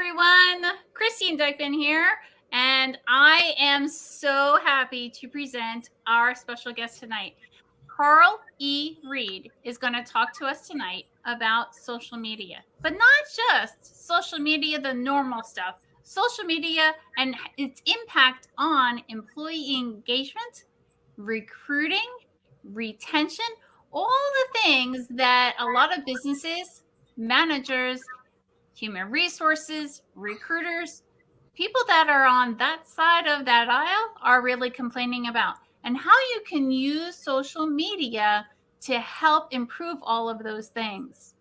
everyone. Christine Dyckman here, and I am so happy to present our special guest tonight. Carl E. Reed is going to talk to us tonight about social media, but not just social media, the normal stuff, social media and its impact on employee engagement, recruiting, retention, all the things that a lot of businesses, managers, human resources, recruiters, people that are on that side of that aisle are really complaining about, and how you can use social media to help improve all of those things.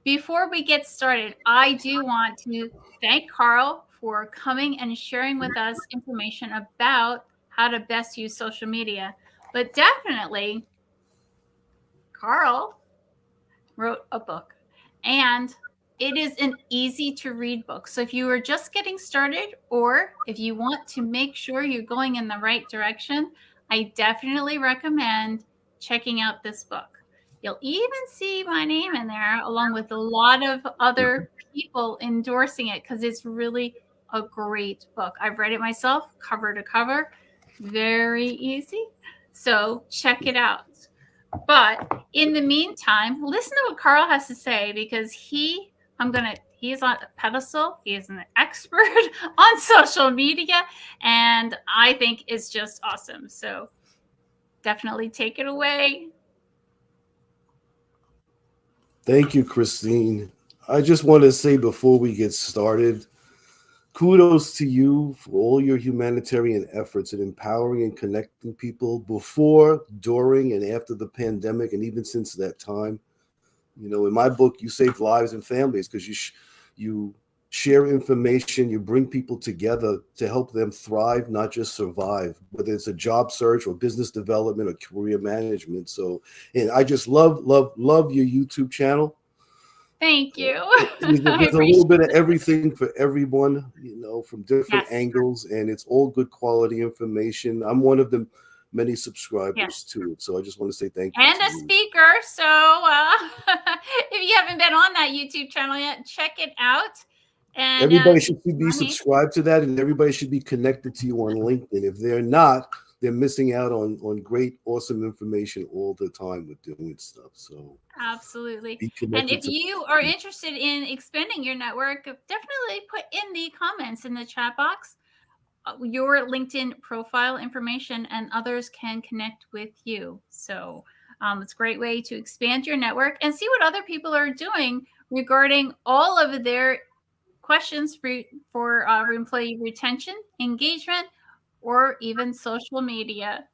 Before we get started, I do want to thank Carl for coming and sharing with us information about how to best use social media. But definitely, Carl wrote a book, and it is an easy to read book. So if you are just getting started, or if you want to make sure you're going in the right direction, I definitely recommend checking out this book. You'll even see my name in there along with a lot of other people endorsing it, because it's really a great book. I've read it myself, cover to cover, very easy. So check it out. But in the meantime, listen to what Carl has to say, because he's on a pedestal. He is an expert on social media, and I think it's just awesome. So definitely take it away. Thank you, Christine. I just want to say before we get started, kudos to you for all your humanitarian efforts in empowering and connecting people before, during, and after the pandemic, and even since that time. You know, in my book, you saved lives and families because you share information, you bring people together to help them thrive, not just survive, whether it's a job search or business development or career management. So, and I just love your YouTube channel. Thank you. I There's a little appreciate bit of it. everything for everyone, you know, from different Yes. angles, and it's all good quality information. I'm one of the many Yes. subscribers to it, so I just want to say thank you And to a you. speaker. So if you haven't been on that YouTube channel yet, check it out. And Everybody should be money. subscribed to that, and everybody should be connected to you on LinkedIn. If they're not, they're missing out on great, awesome information all the time with doing stuff. So Absolutely. be And connected if to. you are interested in expanding your network, definitely put in the comments in the chat box your LinkedIn profile information, and others can connect with you. So it's a great way to expand your network and see what other people are doing regarding all of their questions for employee retention, engagement, or even social media.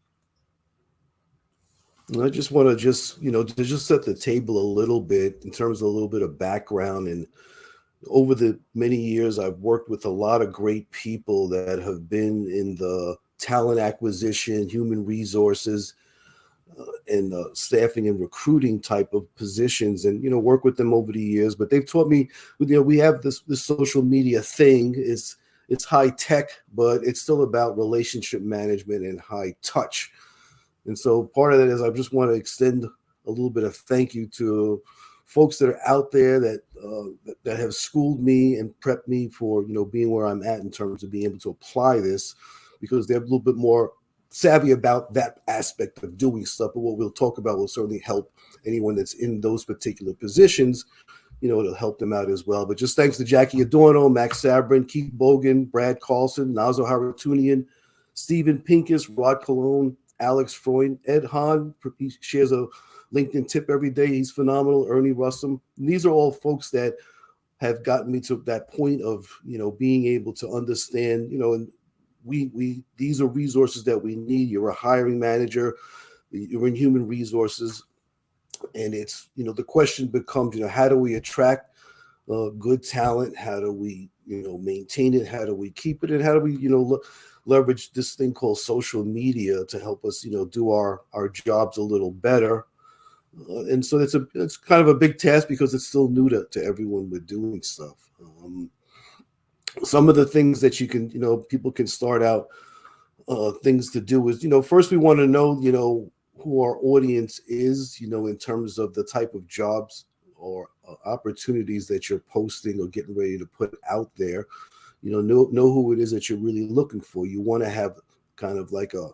And I just want to to just set the table a little bit in terms of a little bit of background. And over the many years, I've worked with a lot of great people that have been in the talent acquisition, human resources, and staffing and recruiting type of positions, and work with them over the years. But they've taught me, we have this social media thing. It's high tech, but it's still about relationship management and high touch. And so part of that is I just want to extend a little bit of thank you to folks that are out there that have schooled me and prepped me for being where I'm at in terms of being able to apply this, because they're a little bit more savvy about that aspect of doing stuff. But what we'll talk about will certainly help anyone that's in those particular positions. It'll help them out as well. But just thanks to Jackie Adorno, Max Sabrin, Keith Bogan, Brad Carlson, Nazo Haratunian, Stephen Pincus, Rod Cologne, Alex Freund, Ed Hahn. He shares a LinkedIn tip every day. He's phenomenal. Ernie Russum. And these are all folks that have gotten me to that point of being able to understand. And we these are resources that we need. You're a hiring manager. You're in human resources, and it's the question becomes how do we attract good talent? How do we maintain it? How do we keep it? And how do we leverage this thing called social media to help us do our jobs a little better? And so it's kind of a big task because it's still new to everyone with doing stuff. Some of the things that you can people can start out things to do is first we want to know who our audience is in terms of the type of jobs or opportunities that you're posting or getting ready to put out there, know who it is that you're really looking for. You want to have kind of like a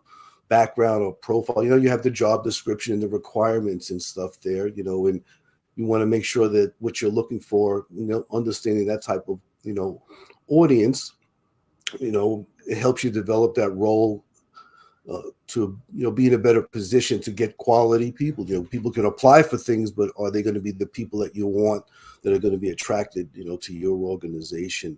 background or profile. You have the job description and the requirements and stuff there, and you want to make sure that what you're looking for, understanding that type of, audience, it helps you develop that role to be in a better position to get quality people. People can apply for things, but are they going to be the people that you want that are going to be attracted, to your organization?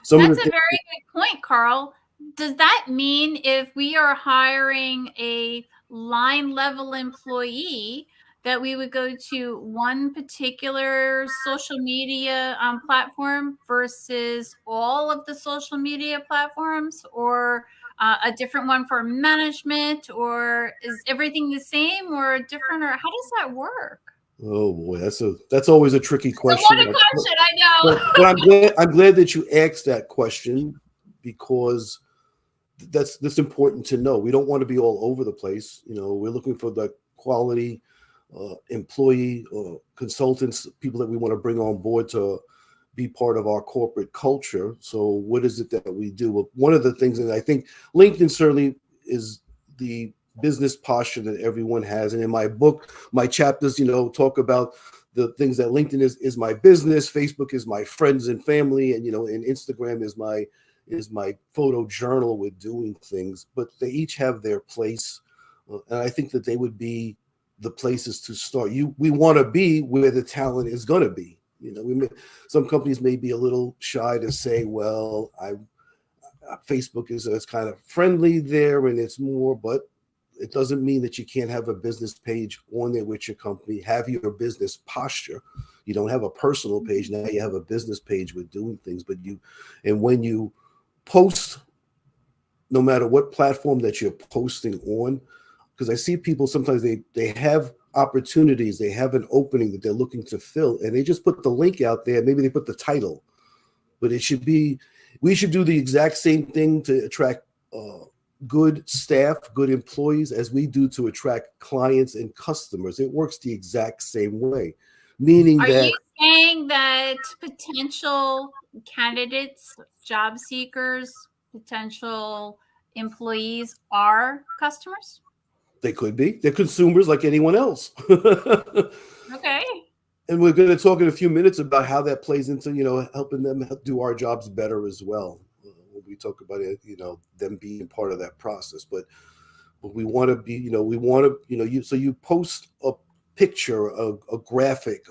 That's a very good point, Carl. Does that mean if we are hiring a line level employee that we would go to one particular social media platform versus all of the social media platforms, or a different one for management, or is everything the same or different, or how does that work? Oh boy, that's always a tricky question. What a question, I know. But I'm glad that you asked that question, because that's important to know. We don't want to be all over the place. We're looking for the quality employee consultants, people that we want to bring on board to be part of our corporate culture. So what is it that we do? Well, one of the things that I think LinkedIn certainly is the business posture that everyone has. And in my book, my chapters, talk about the things that LinkedIn is my business, Facebook is my friends and family, and and Instagram is my photo journal with doing things. But they each have their place, and I think that they would be the places to start. We want to be where the talent is going to be. Some companies may be a little shy to say, well, Facebook is kind of friendly there and it's more, but it doesn't mean that you can't have a business page on there with your company, have your business posture. You don't have a personal page. Now you have a business page with doing things, and when you post, no matter what platform that you're posting on, because I see people sometimes they have opportunities, they have an opening that they're looking to fill, and they just put the link out there. Maybe they put the title, but we should do the exact same thing to attract good staff, good employees, as we do to attract clients and customers. It works the exact same way, meaning Are that. you saying that potential candidates, job seekers, potential employees are customers? They could be. They're consumers like anyone else. Okay. And we're going to talk in a few minutes about how that plays into, helping them do our jobs better as well. When we talk about it, them being part of that process. But we want to be, so you post a picture, a graphic,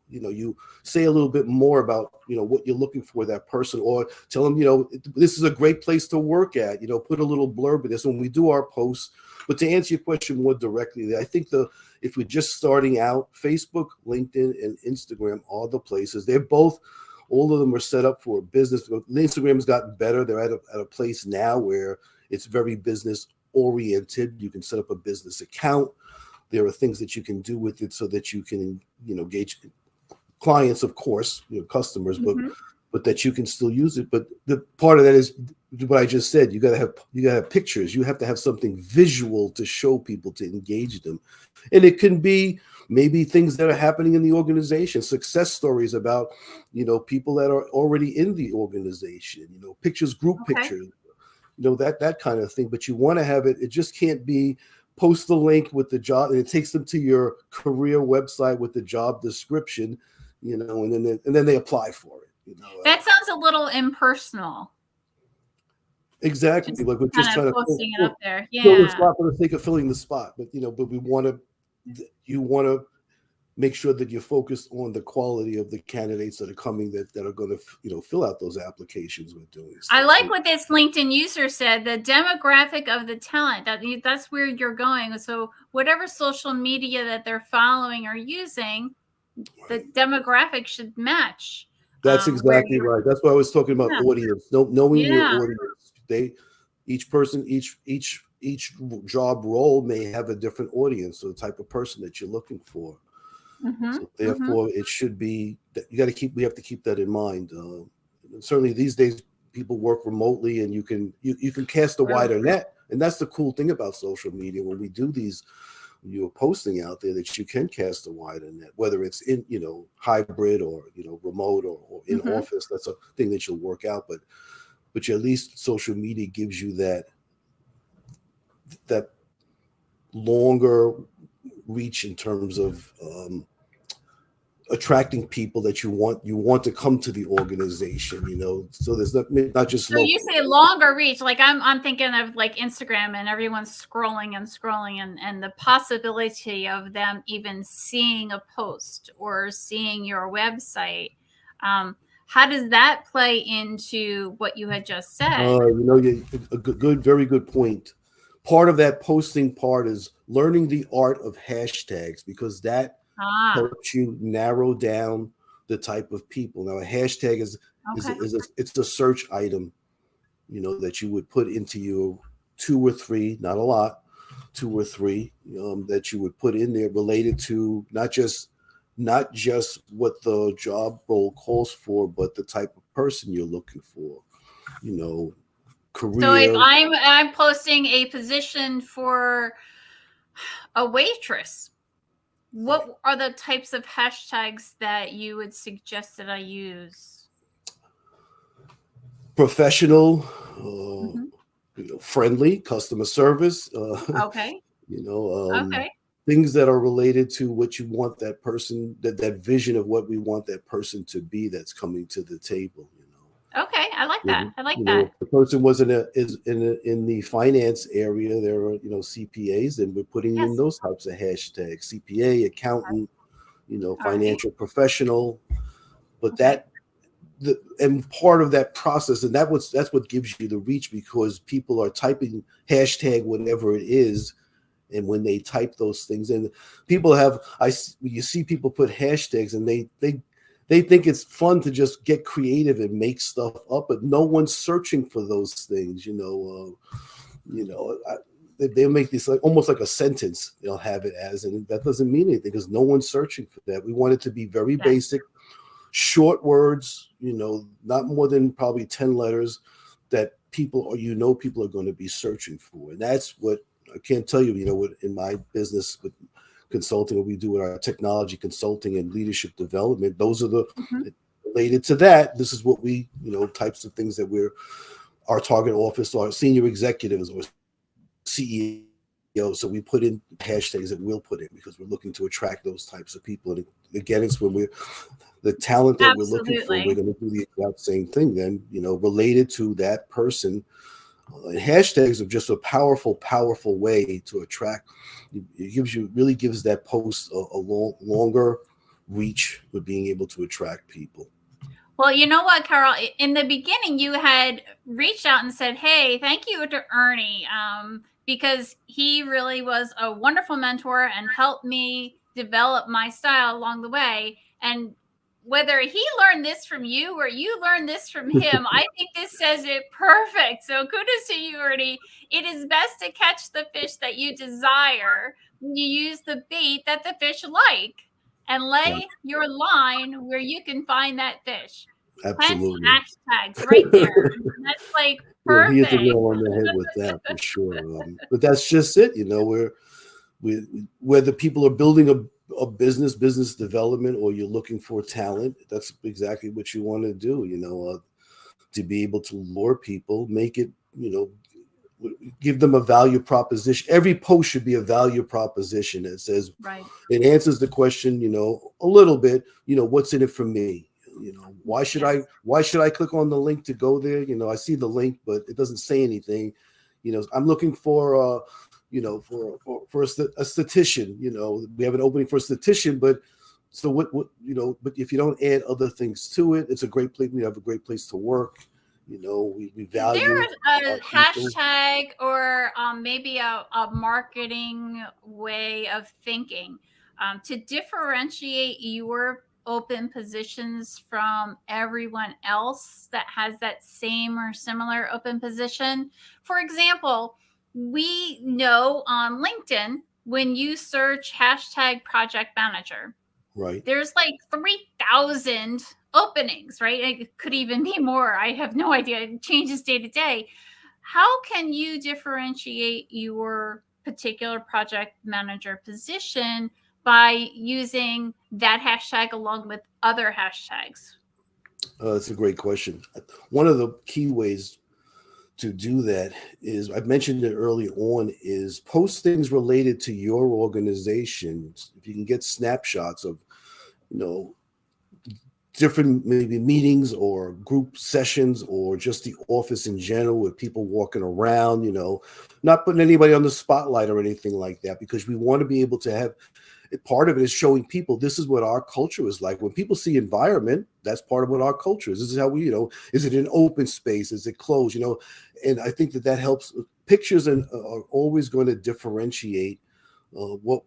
you say a little bit more about, what you're looking for that person, or tell them, this is a great place to work at, put a little blurb in this when we do our posts. But to answer your question more directly, I think if we're just starting out, Facebook, LinkedIn, and Instagram are the places. All of them are set up for business. Instagram's gotten better. They're at a place now where it's very business oriented. You can set up a business account. There are things that you can do with it so that you can, engage clients, of course, customers, but that you can still use it. But the part of that is what I just said. You gotta have pictures. You have to have something visual to show people, to engage them. And it can be maybe things that are happening in the organization, success stories about, people that are already in the organization, pictures, group pictures, that kind of thing. But you want to have it. It just can't be post the link with the job, and it takes them to your career website with the job description, and then they apply for it. That sounds a little impersonal. Exactly. Like we're just trying to posting it up there. fill the spot for the sake of filling the spot. But we want to make sure that you're focused on the quality of the candidates that are coming, that are going to fill out those applications we're doing. I like what this LinkedIn user said, the demographic of the talent. That's where you're going. So whatever social media that they're following or using, the demographic should match. That's exactly right. That's why I was talking about audience. Knowing your audience. Each job role may have a different audience, so the type of person that you're looking for. So therefore, it should be that we have to keep that in mind. Certainly these days, people work remotely, and you can cast a wider net, and that's the cool thing about social media. When we do these you're posting out there that you can cast a wider net, whether it's in, hybrid or, remote or in Mhm. office. That's a thing that you'll work out. But at least social media gives you that longer reach in terms of attracting people that you want to come to the organization, so there's not just So you local. say longer reach, like I'm thinking of like Instagram and everyone's scrolling and the possibility of them even seeing a post or seeing your website. How does that play into what you had just said? A good, very good point. Part of that posting part is learning the art of hashtags, because that Ah, helps you narrow down the type of people. Now, a hashtag okay. it's a search item, that you would put into your 2 or 3, not a lot, 2 or 3 that you would put in there related to not just what the job role calls for, but the type of person you're looking for. So if Career. I'm posting a position for a waitress, Right. what are the types of hashtags that you would suggest that I use? Professional, Mhm. friendly, customer service, Okay. you know, Okay. things that are related to what you want that person, that vision of what we want that person to be that's coming to the table. Okay. I like that. I like If that. the person was in the finance area, there are CPAs, and we're putting in Yes. those types of hashtags: CPA, Okay. accountant, All right. financial professional. But Okay. and part of that process, and that's what gives you the reach, because people are typing hashtag whatever it is, and when they type those things in, people have you see people put hashtags, and they think it's fun to just get creative and make stuff up, but no one's searching for those things. They'll make this like almost like a sentence. They'll have it as, and that doesn't mean anything because no one's searching for that. We want it to be very Yes. basic, short words, not more than probably 10 letters that people are going to be searching for. And that's what I can't tell you, what in my business with consulting, what we do with our technology consulting and leadership development, those are the Mhm. related to that. This is what we, types of things that our target office or senior executives or CEO. So we put in hashtags that we'll put in because we're looking to attract those types of people. And again, it's when the talent that we're looking for, we're Absolutely. going to do the exact same thing then, related to that person. Hashtags are just a powerful, powerful way to attract. It really gives that post a longer reach with being able to attract people. Well, you know what, Carol? In the beginning, you had reached out and said, "Hey, thank you to Ernie, because he really was a wonderful mentor and helped me develop my style along the way." And whether he learned this from you or you learned this from him, I think this says it perfect. So kudos to you, Ernie. It is best to catch the fish that you desire when you use the bait that the fish like and Right. lay your line where you can find that fish. Hence Absolutely. hashtags right there. That's like Yeah, he hit the perfect. nail on the head with that for sure. But that's just it, whether people are building a business development, or you're looking for talent, that's exactly what you want to do, to be able to lure people, make it, give them a value proposition. Every post should be a value proposition that says, Right. it answers the question, a little bit, what's in it for me? Yes. Why should I click on the link to go there? I see the link, but it doesn't say anything. I'm looking for for a statistician. We have an opening for a statistician, but so but if you don't add other things to it, it's a great place. We have a great place to work. We Is value there our a people. hashtag or maybe a marketing way of thinking to differentiate your open positions from everyone else that has that same or similar open position? For example, we know on LinkedIn when you search hashtag project manager, Right. there's like 3,000 openings, right? It could even be more. I have no idea. It changes day to day. How can you differentiate your particular project manager position by using that hashtag along with other hashtags? That's a great question. One of the key ways to do that is, I mentioned it early on, is post things related to your organization. If you can get snapshots of, you know, different maybe meetings or group sessions or just the office in general with people walking around, you know, not putting anybody on the spotlight or anything like that, because we want to be able to have, part of it is showing people this is what our culture is like. When people see environment, that's part of what our culture is. This is how we, you know, is it an open space? Is it closed? You know, and I think that that helps. Pictures and are always going to differentiate what,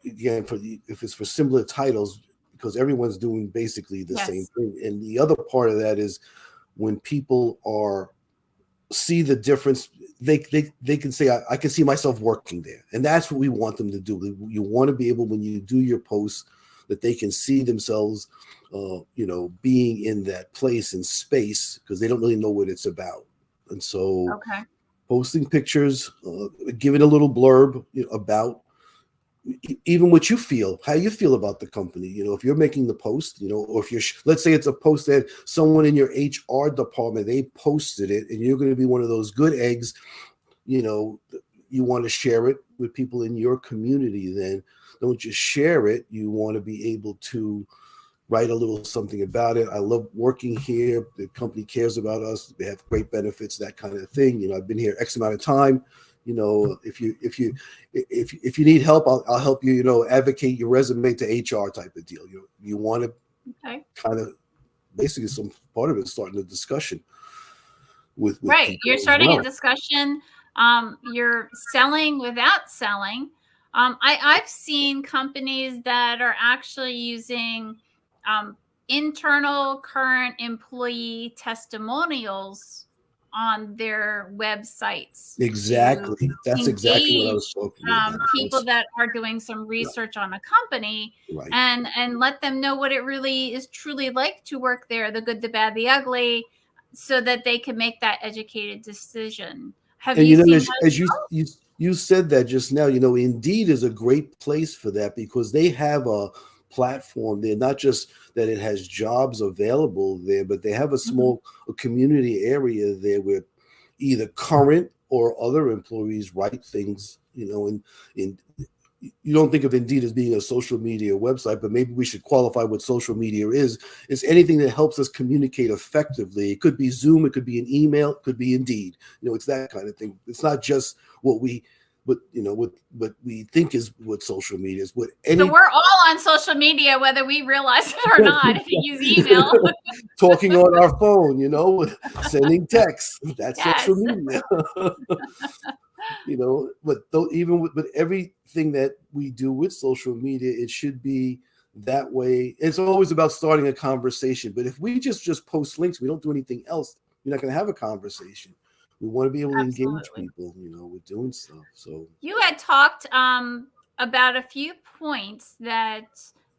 again, if it's for similar titles, because everyone's doing basically the same thing. And the other part of that is when people see the difference, they can say, I can see myself working there. And that's what we want them to do. You want to be able, when you do your posts, that they can see themselves, you know, being in that place and space, because they don't really know what it's about. And so posting pictures, giving a little blurb, you know, about even what you feel, how you feel about the company. You know, if you're making the post, you know, or if you're, let's say it's a post that someone in your HR department, they posted it, and you're going to be one of those good eggs, you know, you want to share it with people in your community, then don't just share it. You want to be able to write a little something about it. I love working here. The company cares about us. They have great benefits, that kind of thing. You know, I've been here X amount of time. You know, if you need help, I'll help you. You know, advocate your resume to HR type of deal. You want to kind of basically, some part of it is starting a discussion with right. You're starting a discussion. You're selling without selling. I've seen companies that are actually using internal current employee testimonials on their websites. Exactly. That's exactly what I was talking about. People that are doing some research on a company, and let them know what it really is truly like to work there, the good, the bad, the ugly, so that they can make that educated decision. Have you seen that? As you said that just now, you know, Indeed is a great place for that, because they have a platform there, not just that it has jobs available there, but they have a small community area there where either current or other employees write things, you know, and you don't think of Indeed as being a social media website, but maybe we should qualify what social media is. It's anything that helps us communicate effectively. It could be Zoom, it could be an email, it could be Indeed. You know, it's that kind of thing. It's not just what we think is what social media is. So we're all on social media, whether we realize it or not. If you use email, talking on our phone, you know, sending texts, that's social media. You know, but even with everything that we do with social media, it should be that way. It's always about starting a conversation. But if we just post links, we don't do anything else, you're not going to have a conversation. We want to be able to engage people, you know, with doing stuff. So you had talked about a few points that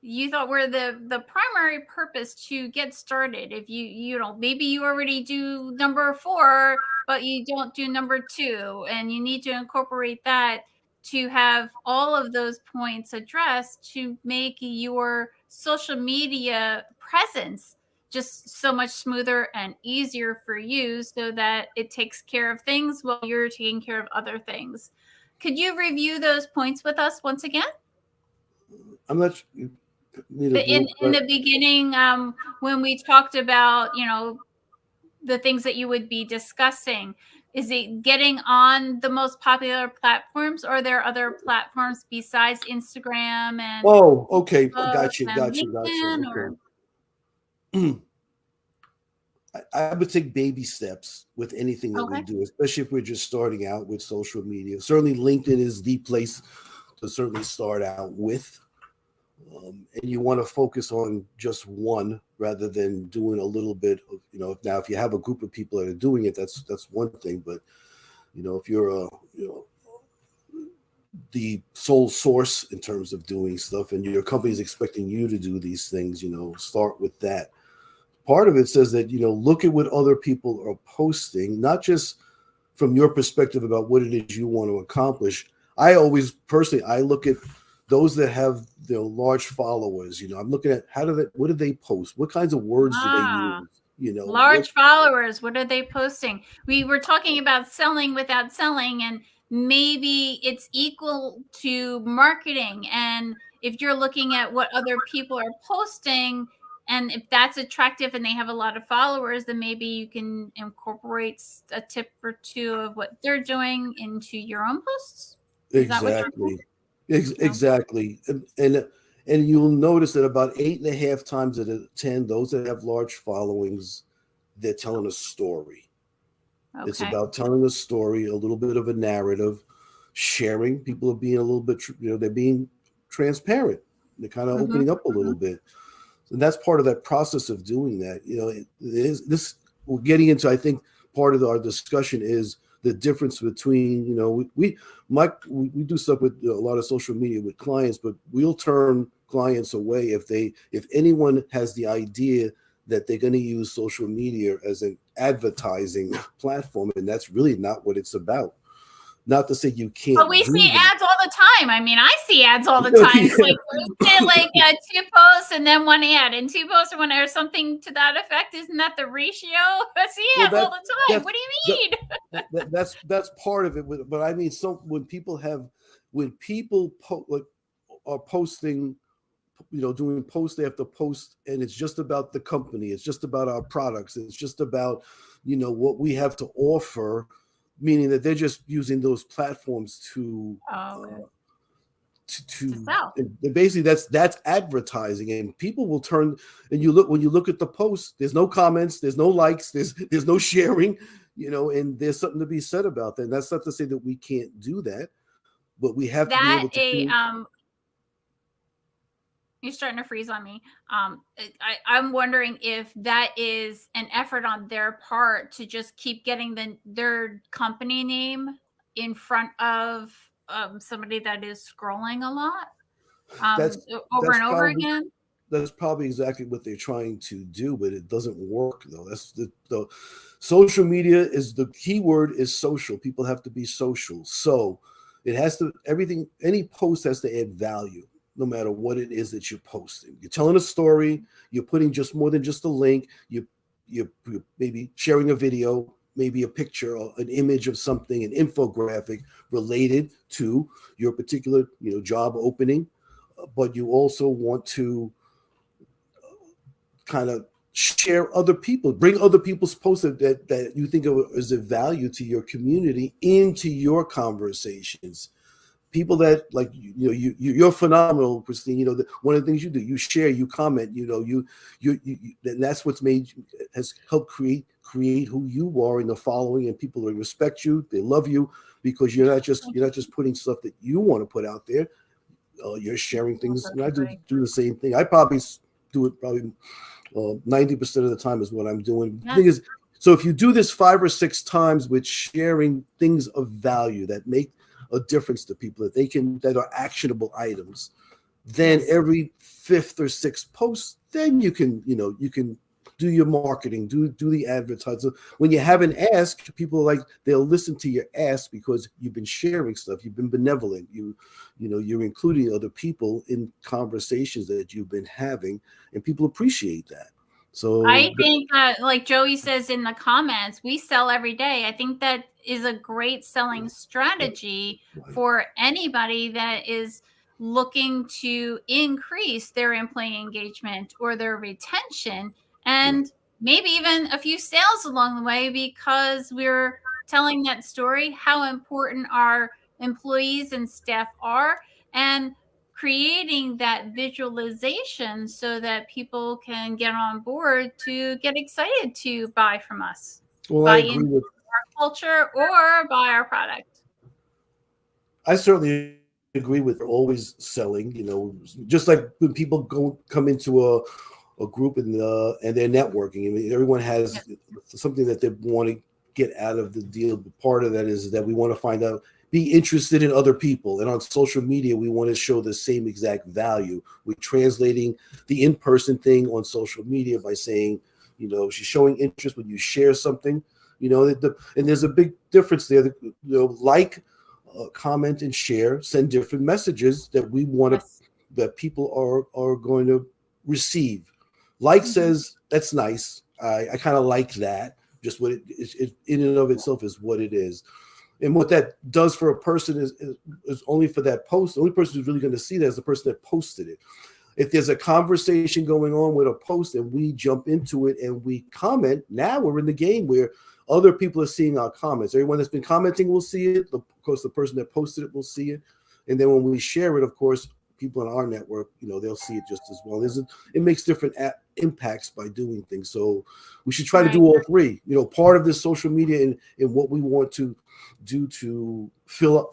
you thought were the primary purpose to get started. If you know, maybe you already do number 4, but you don't do number 2, and you need to incorporate that to have all of those points addressed to make your social media presence just so much smoother and easier for you, so that it takes care of things while you're taking care of other things. Could you review those points with us once again? I'm not in the beginning, when we talked about, you know, the things that you would be discussing, is it getting on the most popular platforms, or are there other platforms besides Instagram and okay, gotcha. I would take baby steps with anything that we do, especially if we're just starting out with social media. Certainly LinkedIn is the place to certainly start out with. And you want to focus on just one rather than doing a little bit of, you know, now if you have a group of people that are doing it, that's one thing. But, you know, if you're the sole source in terms of doing stuff and your company is expecting you to do these things, you know, start with that. Part of it says that, you know, look at what other people are posting, not just from your perspective about what it is you want to accomplish. I always personally, I look at those that have, large followers. I'm looking at what do they post? What kinds of words do they Ah, use? large followers. What are they posting? We were talking about selling without selling, and maybe it's equal to marketing. And if you're looking at what other people are posting, and if that's attractive and they have a lot of followers, then maybe you can incorporate a tip or two of what they're doing into your own posts. Is that what you're Exactly. doing? Exactly. And you'll notice that about 8.5 times out of 10, those that have large followings, they're telling a story. Okay. It's about telling a story, a little bit of a narrative, sharing. People are being a little bit, they're being transparent. They're kind of opening up a little bit. And that's part of that process of doing that. We're getting into, I think, part of our discussion is the difference between, we do stuff with a lot of social media with clients, but we'll turn clients away if anyone has the idea that they're going to use social media as an advertising platform, and that's really not what it's about. Not to say you can't. But we see ads all the time. I mean, I see ads all the time. It's like two posts and then one ad, and two posts and one ad, or something to that effect. Isn't that the ratio? I see ads all the time. What do you mean? That's part of it. But I mean, so when people are posting, doing post after post, and it's just about the company, it's just about our products, it's just about, what we have to offer, meaning that they're just using those platforms to sell. And basically that's advertising, and people will turn, and when you look at the post, there's no comments, there's no likes, there's no sharing, and there's something to be said about that. And that's not to say that we can't do that, but we have to be able to You're starting to freeze on me. I'm wondering if that is an effort on their part to just keep getting their company name in front of somebody that is scrolling a lot over and over again. That's probably exactly what they're trying to do, but it doesn't work though. That's the social media is the keyword is social. People have to be social. So it has to, any post has to add value, no matter what it is that you're posting. You're telling a story, you're putting just more than just a link, you're maybe sharing a video, maybe a picture or an image of something, an infographic related to your particular job opening, but you also want to kind of share other people, bring other people's posts that you think of as a value to your community into your conversations. People that you're phenomenal, Christine. One of the things you do, you share, you comment. And that's what's has helped create who you are in the following, and people respect you, they love you because you're not just putting stuff that you want to put out there. You're sharing things, and I do the same thing. I probably do it 90% of the time is what I'm doing. The thing is, so if you do this 5 or 6 times with sharing things of value that make a difference to people, that are actionable items, then every 5th or 6th post, then you can do your marketing, do the advertising. When you have an ask, people they'll listen to your ask because you've been sharing stuff, you've been benevolent, you're including other people in conversations that you've been having, and people appreciate that. So I think like Joey says in the comments, we sell every day. I think that is a great selling strategy for anybody that is looking to increase their employee engagement or their retention, and maybe even a few sales along the way, because we're telling that story, how important our employees and staff are, and creating that visualization so that people can get on board to get excited to buy from us. Well, I agree with our culture or buy our product. I certainly agree with always selling, just like when people come into a group and they're networking. I mean, everyone has something that they want to get out of the deal. But part of that is that we want to find out, be interested in other people. And on social media, we want to show the same exact value. We're translating the in-person thing on social media by saying, she's showing interest when you share something, and there's a big difference there. comment and share, send different messages that we want to, Yes. that people are going to receive. Like Mhm. says, that's nice. I kind of like that. Just what it in and of itself is what it is. And what that does for a person is only for that post. The only person who's really going to see that is the person that posted it. If there's a conversation going on with a post and we jump into it and we comment, now we're in the game where other people are seeing our comments. Everyone that's been commenting will see it. Of course, the person that posted it will see it. And then when we share it, of course, people in our network, they'll see it just as well. It makes different impacts by doing things. So we should try to do all three. Part of this social media and what we want to do to fill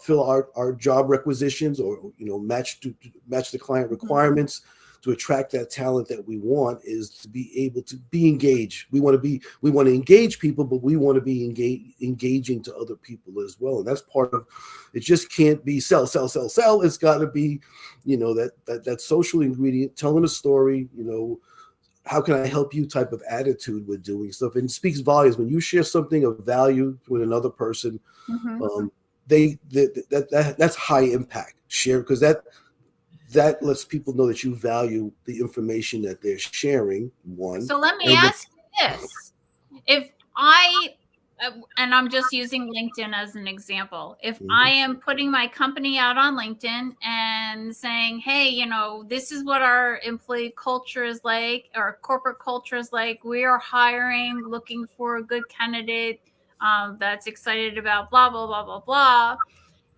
our job requisitions, or match the client requirements, to attract that talent that we want, is to be able to be engaged. We want to engage people, but we want to be engaging to other people as well. And that's part of it. Just can't be sell. It's got to be, that social ingredient, telling a story, how can I help you type of attitude with doing stuff. And it speaks volumes when you share something of value with another person. That's high impact share, because that lets people know that you value the information that they're sharing. One. So let me ask you this. If and I'm just using LinkedIn as an example. If I am putting my company out on LinkedIn and saying, hey, this is what our employee culture is like, our corporate culture is like, we are hiring, looking for a good candidate that's excited about blah, blah, blah, blah, blah.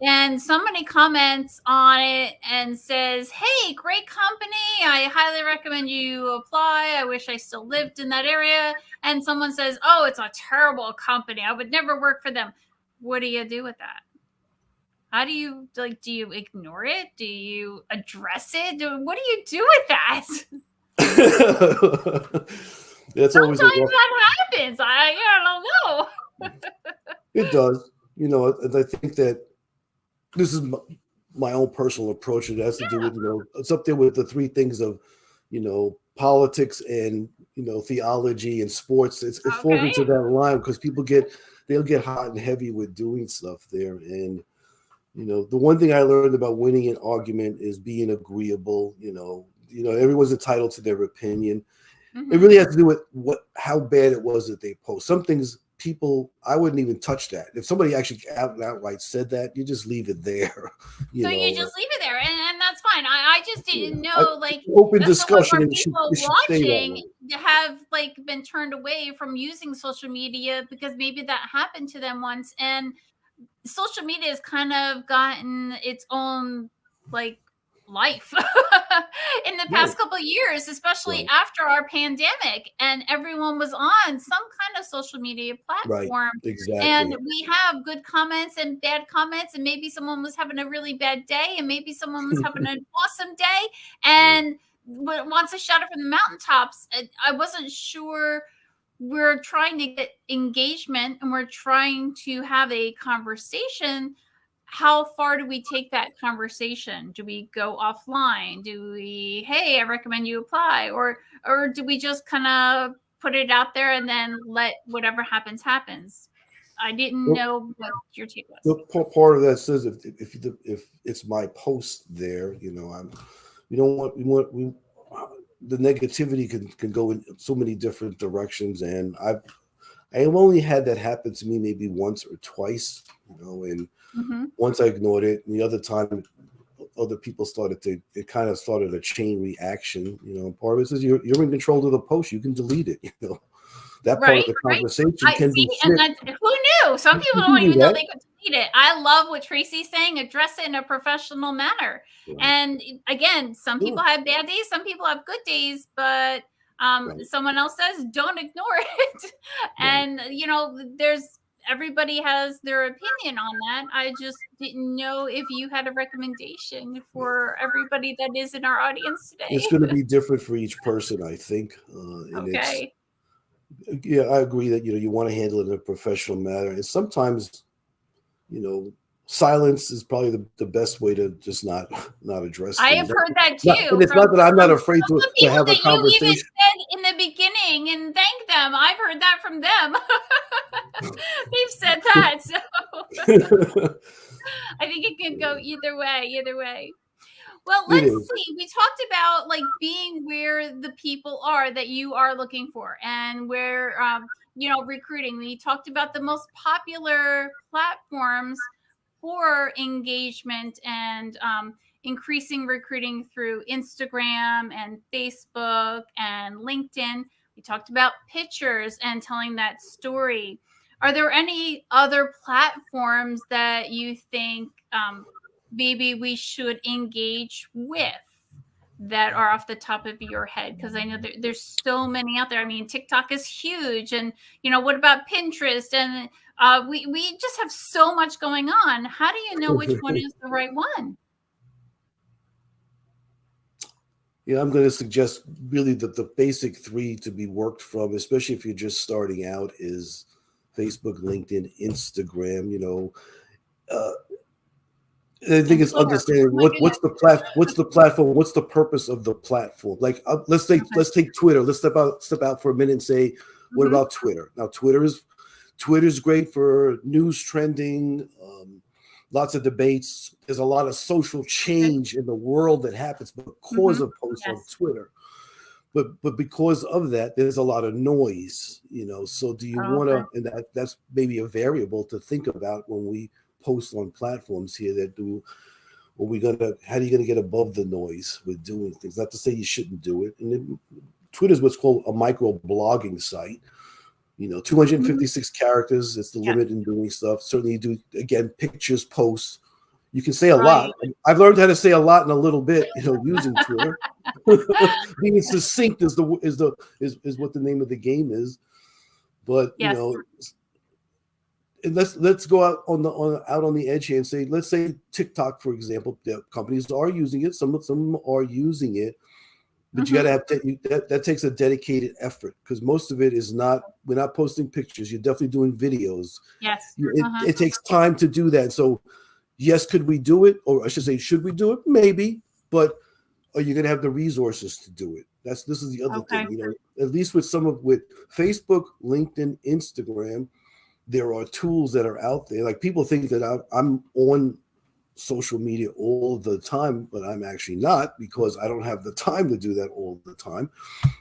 And somebody comments on it and says, hey, great company. I highly recommend you apply. I wish I still lived in that area. And someone says, oh, it's a terrible company. I would never work for them. What do you do with that? How do you, do you ignore it? Do you address it? What do you do with that? Sometimes that happens. I don't know. It does. I think that this is my own personal approach. It has to do with, it's up there with the three things of, politics and, theology and sports. It falls into that line because they'll get hot and heavy with doing stuff there. And, the one thing I learned about winning an argument is being agreeable. Everyone's entitled to their opinion. It really has to do with how bad it was that they post. Some things, I wouldn't even touch that. If somebody actually outright said that, you just leave it there. You just leave it there, and that's fine. I just didn't know, open discussion. And people watching have been turned away from using social media because maybe that happened to them once, and social media has kind of gotten its own life in the past couple of years, especially after our pandemic, and everyone was on some kind of social media platform. Right, exactly. And we have good comments and bad comments, and maybe someone was having a really bad day, and maybe someone was having an awesome day and wants to shout it from the mountaintops. I wasn't sure. We're trying to get engagement and we're trying to have a conversation. How far do we take that conversation? Do we go offline? Do we, hey, I recommend you apply? Or do we just kind of put it out there and then let whatever happens? I didn't know what your take was. The part of that says if it's my post there, the negativity can go in so many different directions, and I have only had that happen to me maybe once or twice, and once I ignored it, and the other time other people it kind of started a chain reaction. Part of it says you're in control of the post. You can delete it. That part of the conversation can be and who knew? Some people don't even know they could delete it. I love what Tracy's saying. Address it in a professional manner. Right. And again, some people have bad days. Some people have good days. But someone else says, don't ignore it. And, everybody has their opinion on that. I just didn't know if you had a recommendation for everybody that is in our audience today. It's going to be different for each person, I think. Okay. Yeah, I agree that, you want to handle it in a professional manner. And sometimes, silence is probably the best way to just not address I have heard that too. And it's not that I'm not afraid to have a conversation. You even said in the beginning and thank them. I've heard that from them. They've said that. So. I think it could go either way, either way. Well, It let's is. see. We talked about like being where the people are that you are looking for and where recruiting. We talked about the most popular platforms for engagement and increasing recruiting through Instagram and Facebook and LinkedIn. We talked about pictures and telling that story. Are there any other platforms that you think maybe we should engage with that are off the top of your head? Because I know there's so many out there. I mean, TikTok is huge, and what about Pinterest? And we just have so much going on. How do you know which one is the right one? Yeah, I'm going to suggest really that the basic three to be worked from, especially if you're just starting out, is Facebook, LinkedIn, Instagram. Uh, I think And it's Twitter. understanding Oh my what's the platform, what's the purpose of the platform. Like let's take Twitter. Let's step out for a minute and say, what about Twitter? Now, Twitter's great for news trending, lots of debates. There's a lot of social change in the world that happens because of posts on Twitter. But because of that, there's a lot of noise, So do you want to, and that's maybe a variable to think about when we post on platforms here how are you going to get above the noise with doing things? Not to say you shouldn't do it. And then Twitter is what's called a micro blogging site. 256 characters. It's the limit in doing stuff. Certainly you do, again, pictures, posts. You can say a lot. I've learned how to say a lot in a little bit, using Twitter. Being succinct is what the name of the game is. But and let's go out on the edge here and say, let's say TikTok, for example, the companies are using it. Some of them are using it, but you got to have that takes a dedicated effort, because most of it is not. We're not posting pictures. You're definitely doing videos. Yes, it takes time to do that. So, yes, could we do it, or I should say, should we do it? Maybe, but are you going to have the resources to do it? This is the other thing. At least with Facebook, LinkedIn, Instagram, there are tools that are out there. Like, people think that I'm on social media all the time, but I'm actually not, because I don't have the time to do that all the time.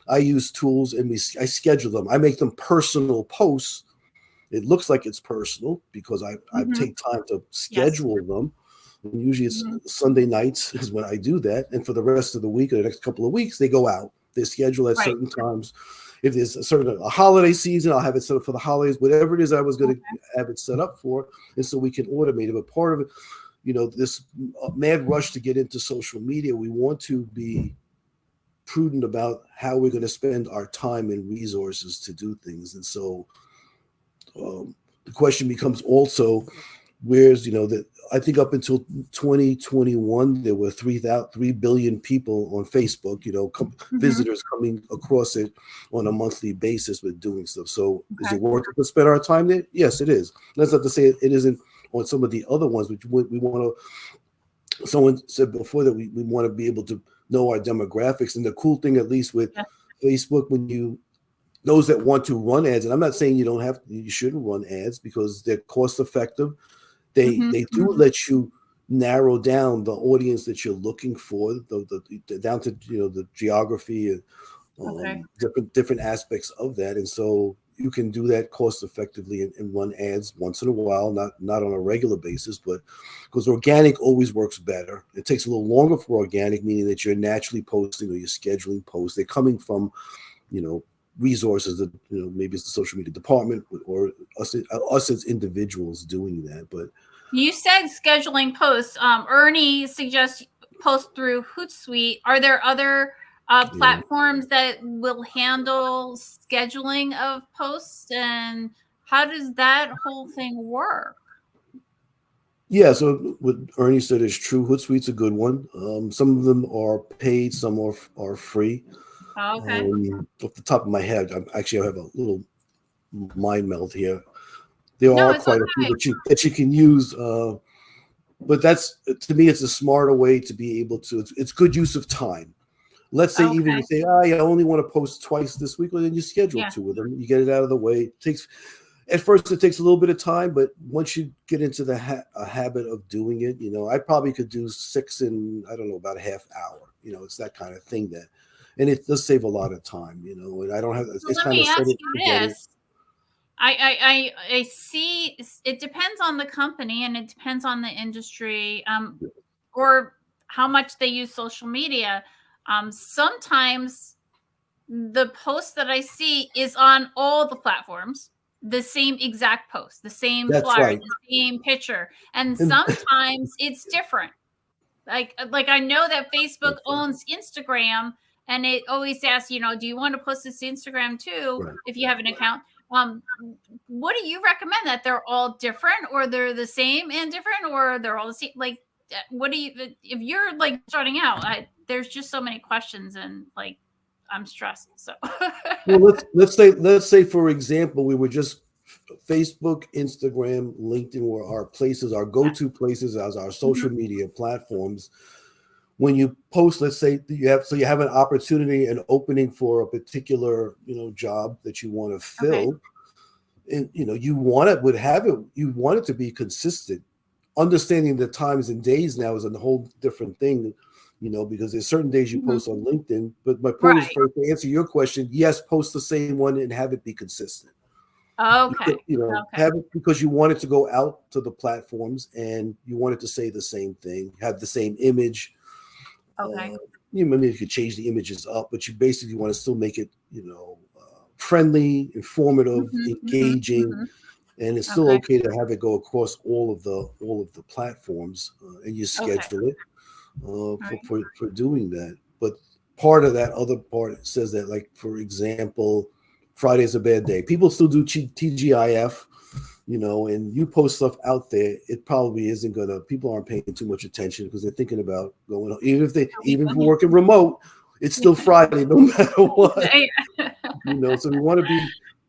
I use tools and I schedule them. I make them personal posts. It looks like it's personal because I take time to schedule them. And usually it's Sunday nights is when I do that. And for the rest of the week or the next couple of weeks, they go out. They're scheduled at certain times. If there's a holiday season, I'll have it set up for the holidays, whatever it is I was going to have it set up for. And so we can automate it. But part of it, this mad rush to get into social media, we want to be prudent about how we're going to spend our time and resources to do things. And so the question becomes also, where's, that I think up until 2021, there were 3 billion people on Facebook, visitors coming across it on a monthly basis with doing stuff. So is it worth it to spend our time there? Yes, it is. That's not to say it isn't on some of the other ones, which we want to, someone said before that we want to be able to know our demographics. And the cool thing, at least with Facebook, those that want to run ads, and I'm not saying you shouldn't run ads, because they're cost effective. They do let you narrow down the audience that you're looking for, down to the geography and different aspects of that. And so you can do that cost effectively and run ads once in a while, not on a regular basis, but because organic always works better. It takes a little longer for organic, meaning that you're naturally posting or you're scheduling posts. They're coming from resources that maybe it's the social media department or us as individuals doing that. But you said scheduling posts. Ernie suggests post through Hootsuite. Are there other platforms that will handle scheduling of posts, and how does that whole thing work? Yeah, so what Ernie said is true. Hootsuite's a good one. Some of them are paid, some are free. Okay. Off the top of my head, I have a little mind meld here. There are quite a few that you can use, but that's, to me, it's a smarter way to be able to. It's good use of time. Let's say even you say, I only want to post twice this week, well, then you schedule 2 of them. You get it out of the way. At first, it takes a little bit of time, but once you get into the a habit of doing it, I probably could do 6 in, I don't know, about a half hour. It's that kind of thing and it does save a lot of time, and I don't have, So it's let kind me of set ask it, you forget it. this. I see it depends on the company and it depends on the industry, or how much they use social media. Sometimes the post that I see is on all the platforms, the same exact post, the same That's flyer, right. the same picture, and And sometimes it's different. Like I know that Facebook owns Instagram, and it always asks, do you want to post this to Instagram too right. if you have an account? Um, what do you recommend, that they're all different, or they're the same and different, or they're all the same? Like, what do you, if you're like starting out? There's just so many questions, and like I'm stressed. So Well, let's say for example, we were just Facebook, Instagram, LinkedIn were our places, our go-to places as our social Mhm. media platforms. When you post, let's say you have an opportunity, an opening for a particular job that you want to Okay. fill, and you want it to be consistent. Understanding the times and days now is a whole different thing, because there's certain days you Mhm. post on LinkedIn. But my point is, Right. for to answer your question, yes, post the same one and have it be consistent. Okay. Okay. Have it because you want it to go out to the platforms and you want it to say the same thing, have the same image. Okay. Maybe you could change the images up, but you basically want to still make it, friendly, informative, Mhm. Mhm. engaging, Mhm. and it's still Okay. okay to have it go across all of the platforms, and you Okay. schedule it All for, right. for for doing that. But part of that other part says that, like, for example, Friday's a bad day. People still do TGIF, and you post stuff out there, it probably isn't gonna. People aren't paying too much attention because they're thinking about going home. Even if we're working remote, it's still Friday no matter what. So we want to be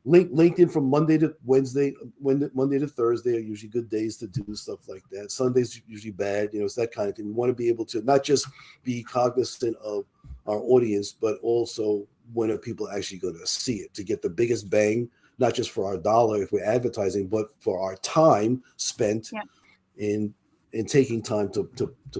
LinkedIn from Monday to Wednesday, Monday to Thursday are usually good days to do stuff like that. Sundays usually bad, it's that kind of thing. We want to be able to not just be cognizant of our audience, but also when are people actually going to see it to get the biggest bang, not just for our dollar if we're advertising, but for our time spent Yeah. in taking time to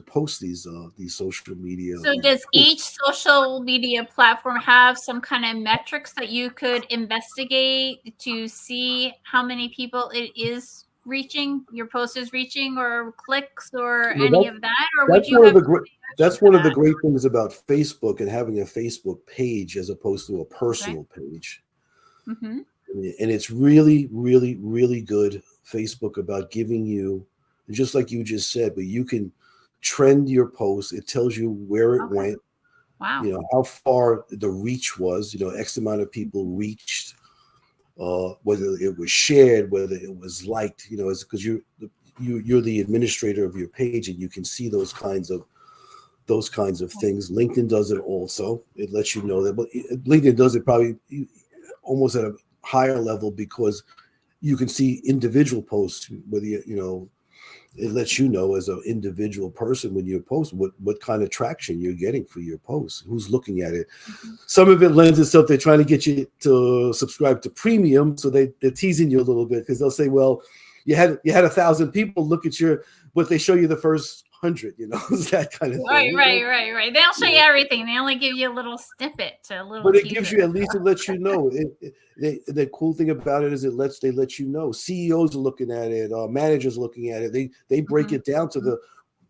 post these social media. So does each social media platform have some kind of metrics that you could investigate to see how many people it is reaching, your post is reaching, or clicks, or Well, any of that? Or would that's you one of have the great option that's for one of the that? great things about Facebook and having a Facebook page as opposed to a Okay. personal page. Mm-hmm. And it's really, really, really good, Facebook, about giving you, just like you just said, but you can trend your post. It tells you where it Okay. went, Wow. how far the reach was, X amount of people reached, whether it was shared, whether it was liked, it's because you're the administrator of your page and you can see those kinds of things. LinkedIn does it also. It lets you know that, but LinkedIn does it probably almost at a higher level because you can see individual posts, whether it lets you know as an individual person when you post what kind of traction you're getting for your post, who's looking at it. Mm-hmm. Some of it lends itself, they're trying to get you to subscribe to premium, so they're teasing you a little bit because they'll say, well, you had 1,000 people look at but they show you the first 100, it's that kind of Right, thing. right. They don't show you everything. They only give you a little snippet, a little But it gives teaser. you, at least it lets you know. The cool thing about it is they let you know. CEOs are looking at it, managers looking at it. They break Mm-hmm. it down to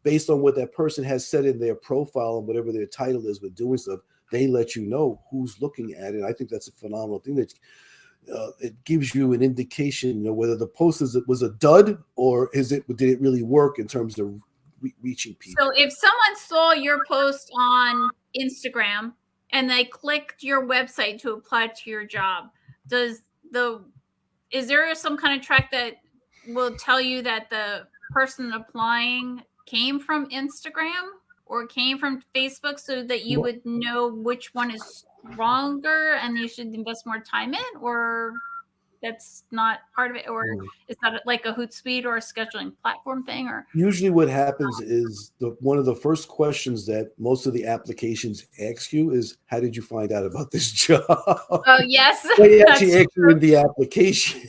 based on what that person has said in their profile and whatever their title is with doing stuff. They let you know who's looking at it. I think that's a phenomenal thing. That it gives you an indication, whether the post was a dud or did it really work in terms of reaching people. So if someone saw your post on Instagram and they clicked your website to apply to your job, is there some kind of track that will tell you that the person applying came from Instagram or came from Facebook, so that you would know which one is stronger and you should invest more time in? Or that's not part of it, or Mm. is that like a Hootsuite or a scheduling platform thing? Or Usually what happens is one of the first questions that most of the applications ask you is, how did you find out about this job? oh yes, They that's actually ask you true. in the application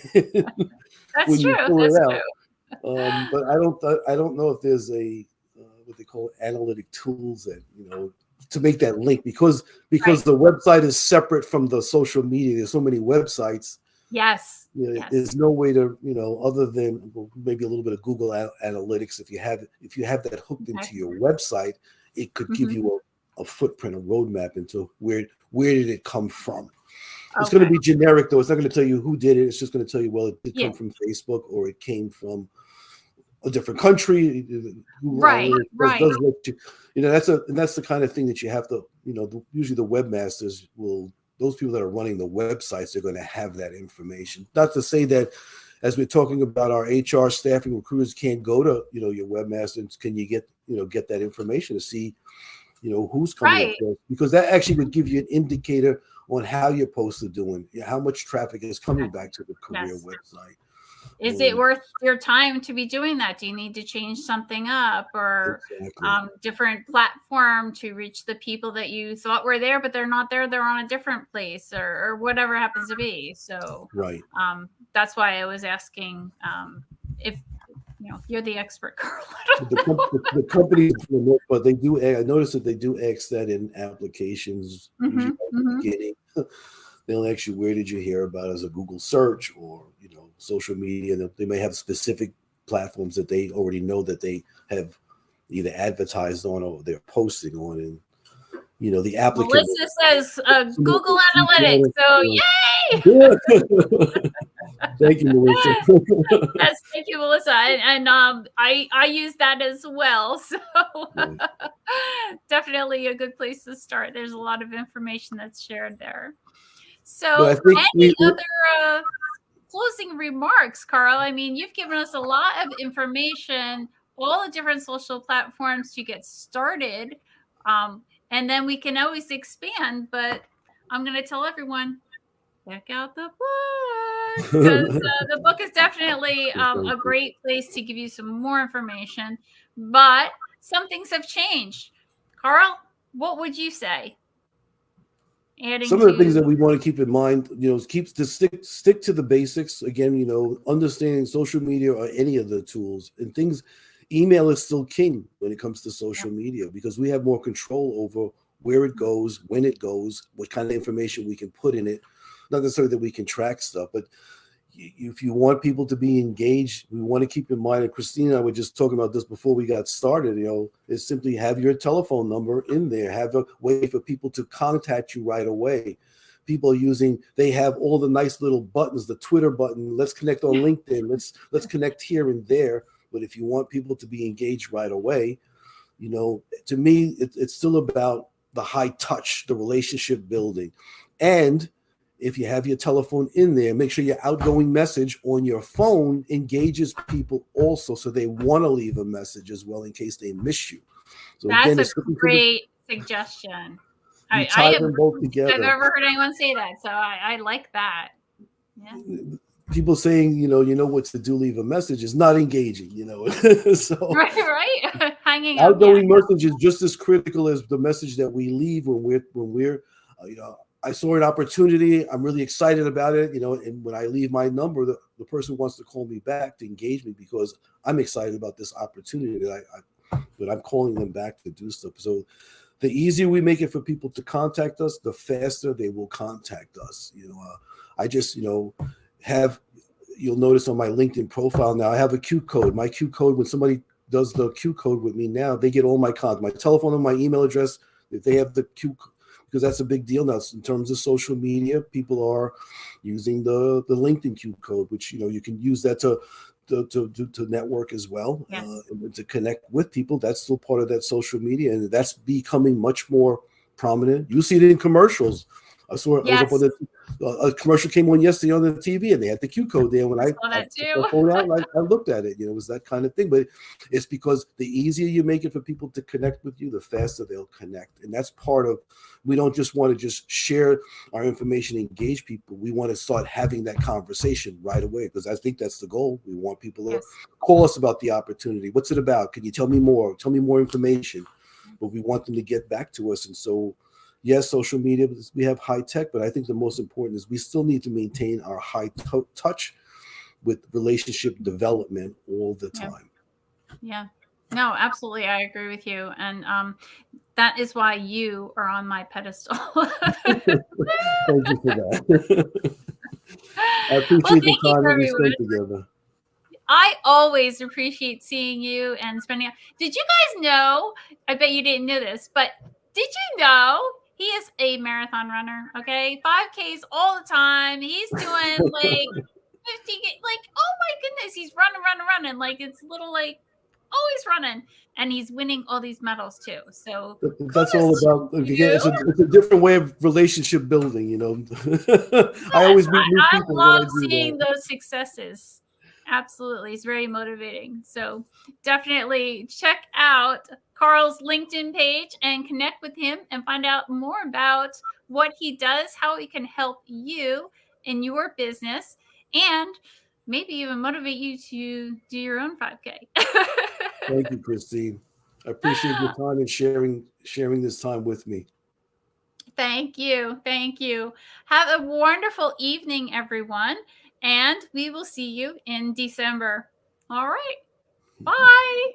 That's when you true. fill That's it true. out. But I don't know if there's a what they call analytic tools that to make that link because Right. the website is separate from the social media. There's so many websites. Yes. There's Yes. no way to other than maybe a little bit of Google Analytics. If you have that hooked into Okay. your website, it could give Mhm. you a footprint, a roadmap into where did it come from. It's going to Okay. be generic though. It's not going to tell you who did it. It's just going to tell you, well, it did Yeah. come from Facebook or it came from a different country. Google Right. Analytics Right. does let you, that's the kind of thing that you have to, usually the webmasters will, those people that are running the websites are going to have that information. Not to say that as we're talking about our HR staffing recruiters can't go to, your webmaster and can you get that information to see, who's coming Right. across, because that actually would give you an indicator on how your posts are doing, how much traffic is coming back to the career Yes. website. Is it worth your time to be doing that? Do you need to change something up, or Exactly. different platform to reach the people that you thought were there, but they're not there? They're on a different place, or whatever happens to be. So Right. that's why I was asking if you're the expert, Carl. The companies, but they do. I noticed that they do ask that in applications. Usually at the beginning, they'll ask you, where did you hear about as a Google search or social media. They may have specific platforms that they already know that they have either advertised on or they're posting on, and the applicant. Melissa says Google Analytics. So yay! Thank you, Melissa. Yes, thank you, Melissa. And I use that as well. So definitely a good place to start. There's a lot of information that's shared there. So any other closing remarks, Carl? I mean, you've given us a lot of information, all the different social platforms to get started. And then we can always expand, but I'm going to tell everyone, check out the book, because the book is definitely a great place to give you some more information, but some things have changed. Carl, what would you say? Some of the things that we want to keep in mind, stick to the basics. Again, understanding social media or any of the tools and things. Email is still king when it comes to social media because we have more control over where it goes, when it goes, what kind of information we can put in it. Not necessarily that we can track stuff, but if you want people to be engaged, we want to keep in mind, and Christine and I were just talking about this before we got started, is simply have your telephone number in there, have a way for people to contact you right away. People are they have all the nice little buttons, the Twitter button, let's connect on LinkedIn, let's connect here and there. But if you want people to be engaged right away, to me, it's still about the high touch, the relationship building. And if you have your telephone in there, make sure your outgoing message on your phone engages people also, so they want to leave a message as well in case they miss you. So that's a great suggestion. Tie them both together. I've never heard anyone say that, so I like that. Yeah. People saying, what to do, leave a message is not engaging, So right. Hanging up. Outgoing message is just as critical as the message that we leave when we're I saw an opportunity. I'm really excited about it, and when I leave my number, the person wants to call me back to engage me because I'm excited about this opportunity that I'm calling them back to do stuff. So the easier we make it for people to contact us, the faster they will contact us. I just, you'll notice on my LinkedIn profile now, I have a Q code. My Q code, when somebody does the Q code with me now, they get all my contact, my telephone and my email address. If they have the Q code, because that's a big deal now in terms of social media. People are using the LinkedIn Q code, which you can use that to network as well, and to connect with people. That's still part of that social media, and that's becoming much more prominent. You see it in commercials. I was Yes. up on a commercial came on yesterday on the TV, and they had the Q code there. When I saw that took too. my phone out, and I looked at it. You know, it was that kind of thing. But it's because the easier you make it for people to connect with you, the faster they'll connect. And that's part of. We don't just want to just share our information, engage people. We want to start having that conversation right away, because I think that's the goal. We want people to call us about the opportunity. What's it about? Can you tell me more? Tell me more information. But we want them to get back to us. And so, yes, social media, we have high tech, but I think the most important is we still need to maintain our high touch with relationship development all the time. Yeah. No, absolutely. I agree with you. And that is why you are on my pedestal. Thank you for that. I appreciate the time that we spent together. I always appreciate seeing you and spending. Did you guys know? I bet you didn't know this, but did you know he is a marathon runner? Okay, 5Ks all the time. He's doing like 50. Like, oh my goodness, he's running. Like it's little like always running, and he's winning all these medals too. So that's all about. Again, it's a different way of relationship building. You know, I always meet new people. I love seeing those successes. Absolutely. It's very motivating. So definitely check out Carl's LinkedIn page and connect with him and find out more about what he does, how he can help you in your business, and maybe even motivate you to do your own 5K. Thank you, Christine. I appreciate your time and sharing this time with me. Thank you. Thank you. Have a wonderful evening, everyone. And we will see you in December. All right. Bye.